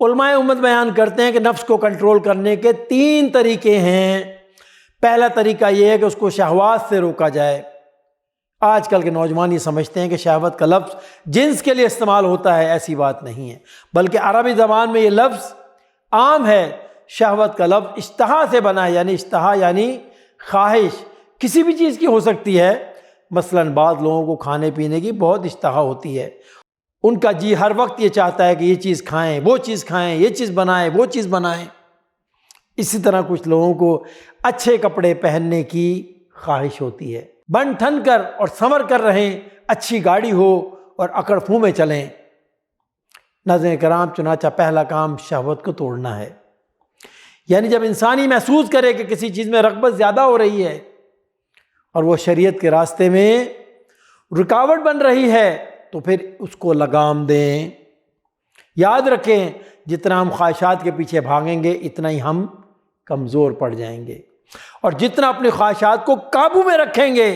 علماء امت بیان کرتے ہیں کہ نفس کو کنٹرول کرنے کے 3 طریقے ہیں۔ پہلا طریقہ یہ ہے کہ اس کو شہوات سے روکا جائے۔ آج کل کے نوجوان یہ سمجھتے ہیں کہ شہوت کا لفظ جنس کے لیے استعمال ہوتا ہے، ایسی بات نہیں ہے، بلکہ عربی زبان میں یہ لفظ عام ہے۔ شہوت کا لفظ اشتہا سے بنا ہے، یعنی اشتہا یعنی خواہش، کسی بھی چیز کی ہو سکتی ہے۔ مثلاً بعض لوگوں کو کھانے پینے کی بہت اشتہا ہوتی ہے، ان کا جی ہر وقت یہ چاہتا ہے کہ یہ چیز کھائیں، وہ چیز کھائیں، یہ چیز بنائیں، وہ چیز بنائیں۔ اسی طرح کچھ لوگوں کو اچھے کپڑے پہننے کی خواہش ہوتی ہے، بن ٹھن کر اور سنور کر رہیں، اچھی گاڑی ہو اور اکڑ پھو میں چلیں۔ ناظرین کرام، چنانچہ پہلا کام شہوت کو توڑنا ہے، یعنی جب انسانی محسوس کرے کہ کسی چیز میں رغبت زیادہ ہو رہی ہے اور وہ شریعت کے راستے میں رکاوٹ بن رہی ہے تو پھر اس کو لگام دیں۔ یاد رکھیں، جتنا ہم خواہشات کے پیچھے بھاگیں گے اتنا ہی ہم کمزور پڑ جائیں گے، اور جتنا اپنی خواہشات کو قابو میں رکھیں گے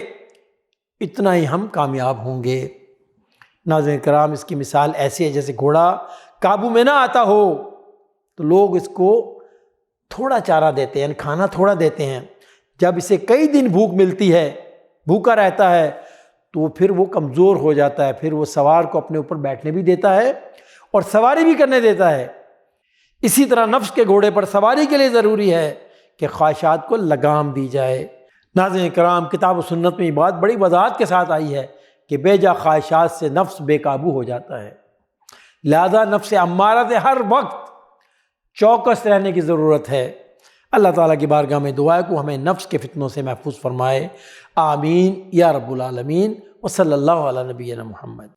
اتنا ہی ہم کامیاب ہوں گے۔ ناظرین کرام، اس کی مثال ایسی ہے جیسے گھوڑا قابو میں نہ آتا ہو تو لوگ اس کو تھوڑا چارہ دیتے ہیں، کھانا تھوڑا دیتے ہیں۔ جب اسے کئی دن بھوک ملتی ہے، بھوکا رہتا ہے، تو پھر وہ کمزور ہو جاتا ہے، پھر وہ سوار کو اپنے اوپر بیٹھنے بھی دیتا ہے اور سواری بھی کرنے دیتا ہے۔ اسی طرح نفس کے گھوڑے پر سواری کے لیے ضروری ہے کہ خواہشات کو لگام دی جائے۔ ناظرین کرام، کتاب و سنت میں یہ بات بڑی وضاحت کے ساتھ آئی ہے کہ بے جا خواہشات سے نفس بے قابو ہو جاتا ہے، لہذا نفس امارہ سے ہر وقت چوکس رہنے کی ضرورت ہے۔ اللہ تعالیٰ کی بارگاہ میں دعا ہے کہ ہمیں نفس کے فتنوں سے محفوظ فرمائے، آمین یا رب العالمین، وصلی اللہ علی نبینا محمد۔